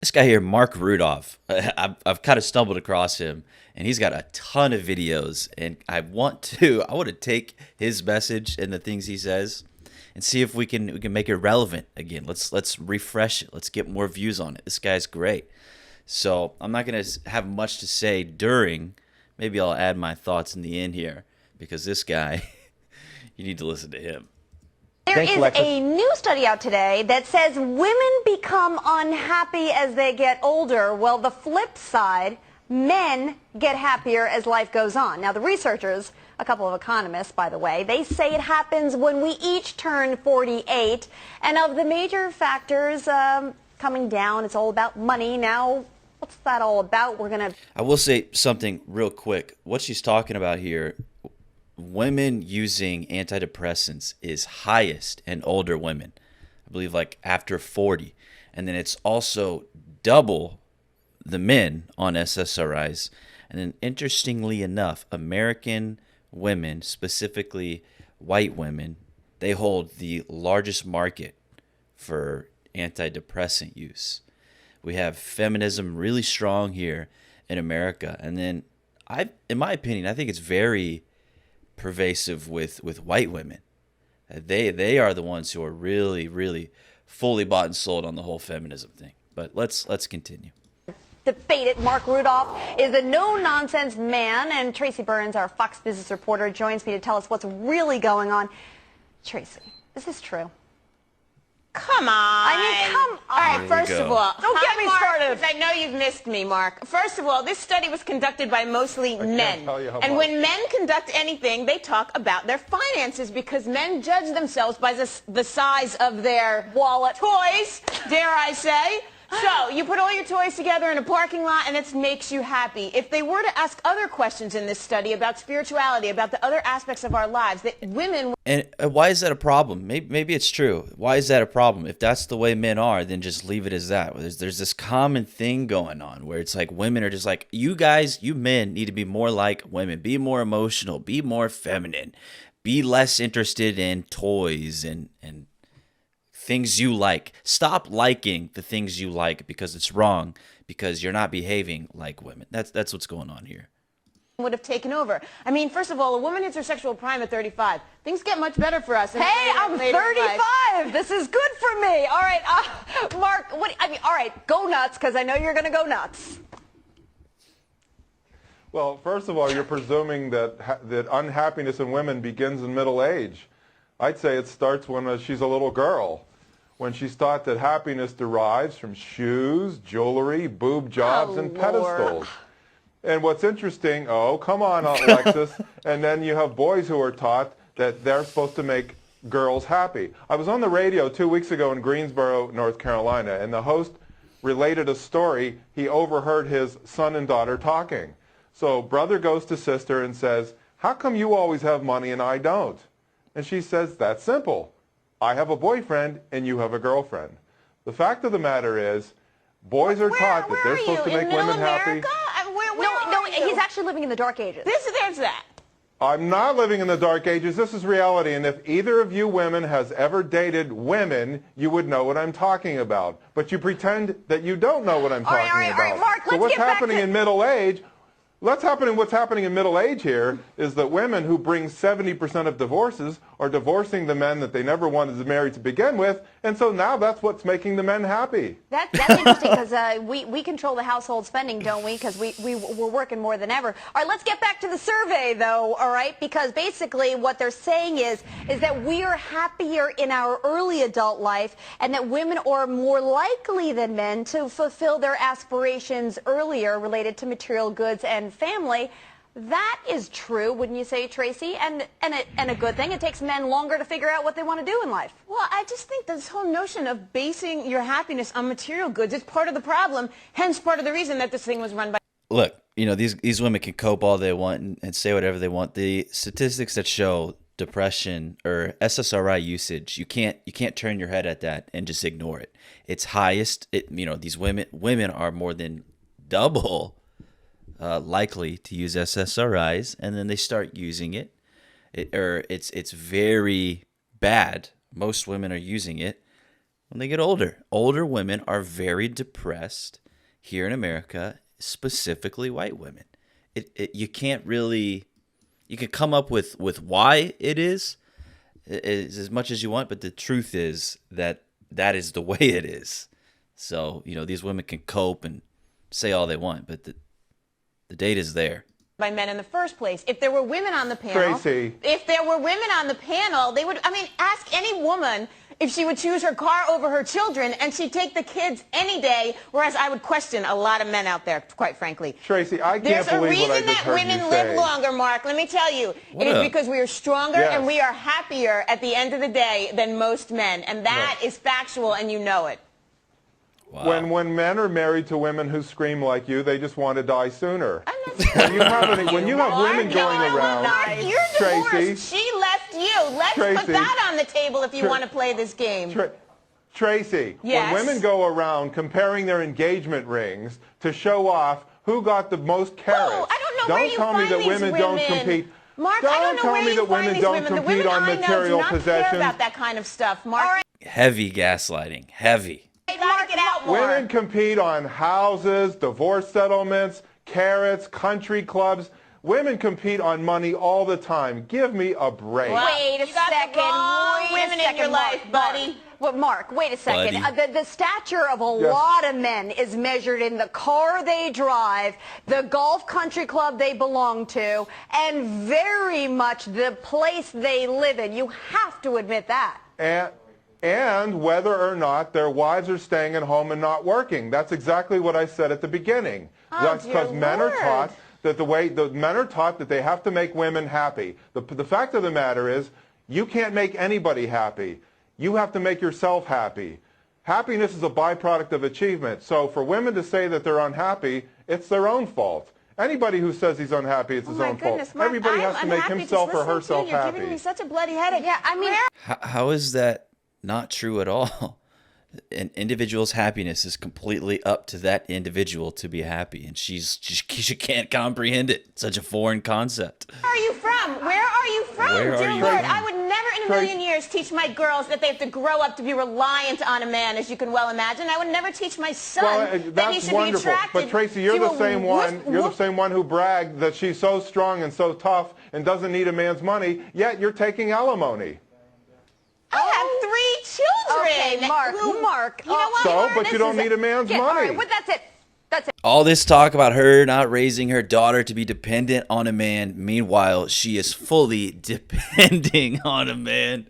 This guy here, Mark Rudolph, I've kind of stumbled across him, and he's got a ton of videos. And I want to take his message and the things he says, and see if we can make it relevant again. Let's refresh it. Let's get more views on it. This guy's great. So I'm not gonna have much to say during. Maybe I'll add my thoughts in the end here, because this guy, you need to listen to him. There is a new study out today that says women become unhappy as they get older. Well, the flip side, men get happier as life goes on. Now, the researchers, a couple of economists, by the way, they say it happens when we each turn 48. And of the major factors coming down, it's all about money. Now, what's that all about? I will say something real quick. What she's talking about here, women using antidepressants is highest in older women. I believe like after 40. And then it's also double the men on SSRIs. And then interestingly enough, American women, specifically white women, they hold the largest market for antidepressant use. We have feminism really strong here in America. And then in my opinion, I think it's very pervasive with white women. They are the ones who are really, really fully bought and sold on the whole feminism thing. But let's continue. Debate it. Mark Rudolph is a no-nonsense man, and Tracy Burns, our Fox Business reporter, joins me to tell us what's really going on. Tracy, is this true? Come on. I mean, come on. All right, first of all, don't get me started. I know you've missed me, Mark. First of all, this study was conducted by mostly men. And when men conduct anything, they talk about their finances, because men judge themselves by the size of their wallet, toys, dare I say. So you put all your toys together in a parking lot, and it makes you happy. If they were to ask other questions in this study about spirituality, about the other aspects of our lives, that women... And why is that a problem? Maybe it's true. Why is that a problem? If that's the way men are, then just leave it as that. There's this common thing going on where it's like women are just like, you guys, you men need to be more like women. Be more emotional. Be more feminine. Be less interested in toys and things you like. Stop liking the things you like because it's wrong, because you're not behaving like women. That's what's going on here. Would have taken over. I mean, first of all, a woman hits her sexual prime at 35. Things get much better for us. Hey, I'm 35. This is good for me. All right, Mark, all right, go nuts, because I know you're going to go nuts. Well, first of all, you're presuming that unhappiness in women begins in middle age. I'd say it starts when she's a little girl, when she's taught that happiness derives from shoes, jewelry, boob jobs, and pedestals. And what's interesting, oh, come on, Alexis, and then you have boys who are taught that they're supposed to make girls happy. I was on the radio 2 weeks ago in Greensboro, North Carolina, and the host related a story. He overheard his son and daughter talking. So brother goes to sister and says, "How come you always have money and I don't?" And she says, "That's simple. I have a boyfriend and you have a girlfriend." The fact of the matter is, boys are taught that they're supposed to make women happy. No, he's actually living in the dark ages. There's that. I'm not living in the dark ages. This is reality. And if either of you women has ever dated women, you would know what I'm talking about. But you pretend that you don't know what I'm talking about. All right, Mark, so what's happening in middle age? What's happening in middle age here is that women who bring 70% of divorces are divorcing the men that they never wanted to marry to begin with, and so now that's what's making the men happy. That's interesting, because we control the household spending, don't we? Because we're working more than ever. All right, let's get back to the survey, though, all right? Because basically what they're saying is that we are happier in our early adult life, and that women are more likely than men to fulfill their aspirations earlier related to material goods and family. That is true, wouldn't you say, Tracy? And a good thing. It takes men longer to figure out what they want to do in life. Well, I just think this whole notion of basing your happiness on material goods is part of the problem, hence part of the reason that this thing was run by... Look, these women can cope all they want and say whatever they want. The statistics that show depression or SSRI usage, you can't turn your head at that and just ignore it. It's highest. These women are more than double likely to use SSRIs, and then they start using it. It's very bad. Most women are using it, when they get older. Older women are very depressed here in America, specifically white women. You can't really, you can come up with why it is as much as you want, but the truth is that is the way it is. So, these women can cope and say all they want, but the data is there. By men in the first place. If there were women on the panel, Tracy. If there were women on the panel, they would, ask any woman if she would choose her car over her children, and she'd take the kids any day, whereas I would question a lot of men out there, quite frankly. Tracy, I can't There's a believe what I reason just that heard women you live say. longer, Mark. Let me tell you. What It is up? because we are stronger Yes. and we are happier at the end of the day than most men. And that is factual, and you know it. Wow. When men are married to women who scream like you, they just want to die sooner. I'm not When you have women going around, Mark, you're Tracy, divorced. She left you. Let's put Tracy, that on the table if you want to play this game. Tracy, Yes. when women go around comparing their engagement rings to show off who got the most carats, Oh, I don't know where you tell me find that these women don't compete. Mark, Don't I don't know tell where me you that find women these don't women. The compete women on I material know do not possessions. care about that kind of stuff, Mark. Heavy gaslighting. Heavy. Mark it out more. Women compete on houses, divorce settlements, carrots, country clubs. Women compete on money all the time. Give me a break. Well, Wait a you got the second. wrong Wait a women in second, your Mark, life, buddy. Mark, wait a second. Buddy. The stature of a Yes. lot of men is measured in the car they drive, the golf country club they belong to, and very much the place they live in. You have to admit that. And whether or not their wives are staying at home and not working. That's exactly what I said at the beginning. That's dear because men are Lord. taught that the men are taught that they have to make women happy. The fact of the matter is, you can't make anybody happy. You have to make yourself happy. Happiness is a byproduct of achievement. So for women to say that they're unhappy, it's their own fault. Anybody who says he's unhappy, it's his my own goodness, fault. Mark, Everybody has to I'm make happy himself just or listening to you. herself You're happy. giving me such a bloody headache. Yeah, I mean, How is that not true at all? An individual's happiness is completely up to that individual to be happy, and she can't comprehend it. Such a foreign concept. Where are you from? Where are you from, Where are dear you Lord? from? I would never in a million years teach my girls that they have to grow up to be reliant on a man, as you can well imagine. I would never teach my son that he that's should wonderful. be attracted But Tracy, you're to the a same one. You're the whoop- same one who bragged that she's so strong and so tough and doesn't need a man's money. Yet you're taking alimony. I have 3 children. okay, Mark, You know what? So, Mark, but this you don't is need a man's all money. right, well, that's it. That's it. All this talk about her not raising her daughter to be dependent on a man. Meanwhile, she is fully depending on a man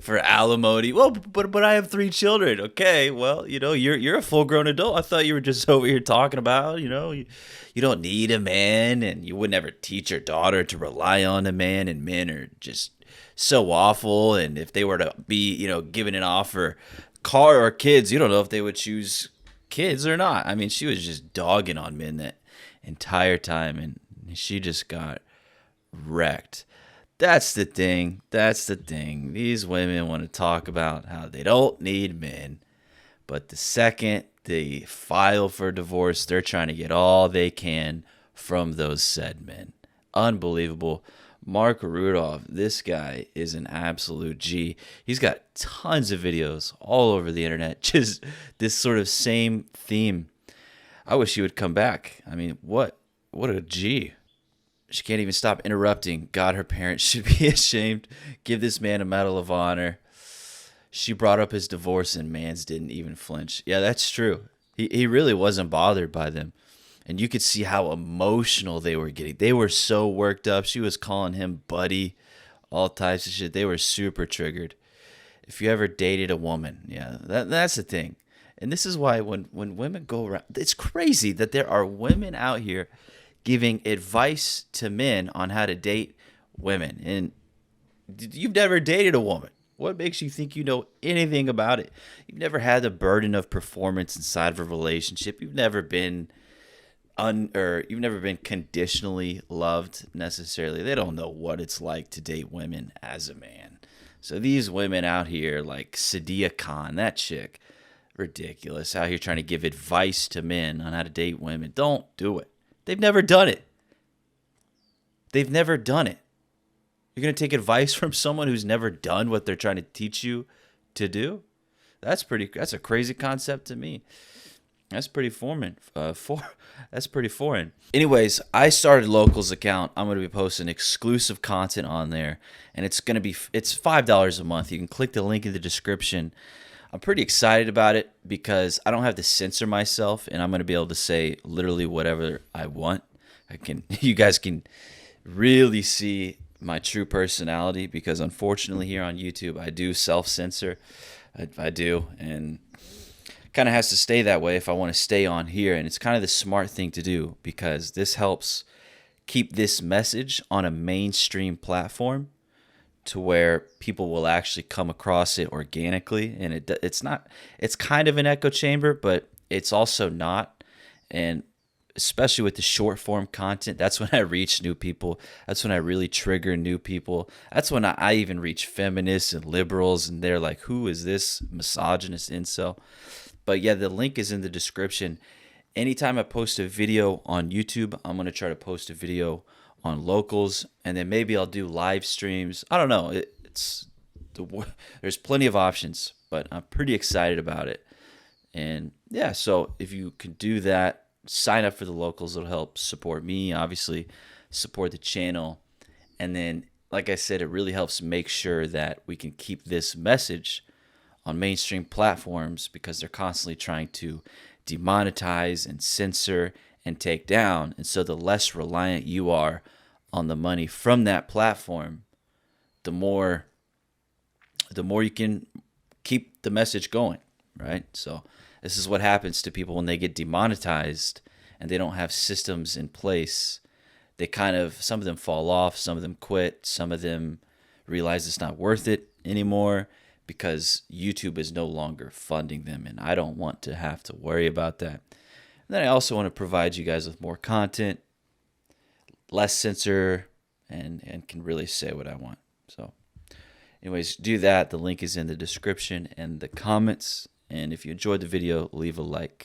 for alimony. Well, but I have 3 children. Okay, well, you're a full-grown adult. I thought you were just over here talking about, you don't need a man, and you would never teach your daughter to rely on a man, and men are just so awful. And if they were to be, given an offer, car or kids, you don't know if they would choose kids or not. I mean, she was just dogging on men that entire time, and she just got wrecked. That's the thing. These women want to talk about how they don't need men, but the second they file for divorce, they're trying to get all they can from those said men. Unbelievable. Mark Rudolph, this guy is an absolute G. He's got tons of videos all over the internet, just this sort of same theme. I wish he would come back. I mean, what a G. She can't even stop interrupting. God, her parents should be ashamed. Give this man a Medal of Honor. She brought up his divorce and Mans didn't even flinch. Yeah, that's true. He really wasn't bothered by them. And you could see how emotional they were getting. They were so worked up. She was calling him buddy, all types of shit. They were super triggered. If you ever dated a woman, yeah, that's the thing. And this is why when women go around, it's crazy that there are women out here giving advice to men on how to date women. And you've never dated a woman. What makes you think you know anything about it? You've never had the burden of performance inside of a relationship. You've never been you've never been conditionally loved necessarily. They don't know what it's like to date women as a man. So these women out here like Sadia Khan, that chick, ridiculous, out here trying to give advice to men on how to date women. Don't do it. They've never done it. You're going to take advice from someone who's never done what they're trying to teach you to do? That's a crazy concept to me. That's pretty foreign. That's pretty foreign. Anyways, I started Local's account. I'm going to be posting exclusive content on there, and it's $5 a month. You can click the link in the description. I'm pretty excited about it because I don't have to censor myself, and I'm going to be able to say literally whatever I want. You guys can really see my true personality, because unfortunately here on YouTube I do self-censor. I do, and kind of has to stay that way if I want to stay on here. And it's kind of the smart thing to do, because this helps keep this message on a mainstream platform to where people will actually come across it organically. And it's kind of an echo chamber, but it's also not. And especially with the short form content, that's when I reach new people. That's when I really trigger new people. That's when I even reach feminists and liberals, and they're like, who is this misogynist incel? But yeah, the link is in the description. Anytime I post a video on YouTube, I'm going to try to post a video on Locals, and then maybe I'll do live streams. I don't know. There's plenty of options, but I'm pretty excited about it. And yeah, so if you can do that, sign up for the Locals. It'll help support me, obviously, support the channel. And then, like I said, it really helps make sure that we can keep this message on mainstream platforms, because they're constantly trying to demonetize and censor and take down. And so the less reliant you are on the money from that platform, the more you can keep the message going, right? So this is what happens to people when they get demonetized and they don't have systems in place. Some of them fall off, some of them quit, some of them realize it's not worth it anymore because YouTube is no longer funding them, and I don't want to have to worry about that. And then I also want to provide you guys with more content, less censor, and can really say what I want. So anyways, do that. The link is in the description and the comments. And if you enjoyed the video, leave a like.